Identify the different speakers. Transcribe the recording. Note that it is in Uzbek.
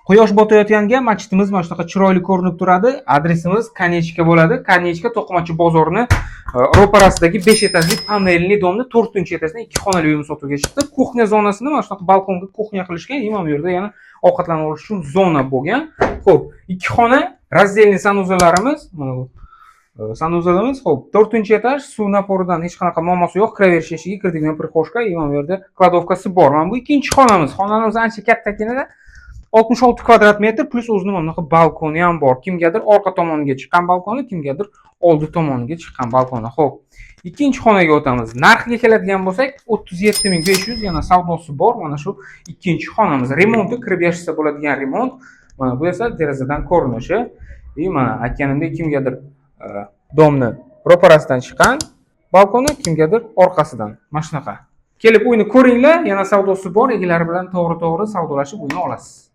Speaker 1: Quyosh botayotganga masjidimiz mana shunaqa chiroyli ko'rinib turadi. Adresimiz Konechka bo'ladi. Konechka To'qimachi bozorini ro'parasidagi 5 etajli panelli domni 4-etajdan 2 xonali uyimiz sotuvga chiqdi. Kuxnya zonasini mana shunaqa balkonga kuxnya qilishgan. Mana bu yerda yana ovqatlanib olish uchun zona bo'lgan. Xo'p, 2 xona razdelniy sanuzalarimiz, mana bu sanuzalarimiz. Xo'p, 4-etaj, suv naporidan hech qanaqa muammosi yo'q. Kiraverish eshigiga kiradigan prixoshka, mana bu yerda kladovkasi bor. Mana bu ikkinchi xonamiz. Xonamiz ancha katta ekan-da. 66 kvadrat metr plus o'zining mana bunaqa balkoni ham bor. Kimgadir orqa tomoniga chiqqan balkoni, kimgadir oldi tomoniga chiqqan balkoni. Xo'p, ikkinchi xonaga o'tamiz. Narxiga keladigan bo'lsak, 37500 yana savdosi bor. Mana shu ikkinchi xonamiz. Remonti kirib yashasa bo'ladigan remont. Mana bu esa derazadan ko'rinishi. Mana aytganimdek, kimgadir domni ro'parasidan chiqqan balkoni, kimgadir orqasidan. Mana shunaqa. Kelib uyni ko'ringlar, yana savdosi bor. Egalari bilan to'g'ri-to'g'ri savdolashib uyni olasiz.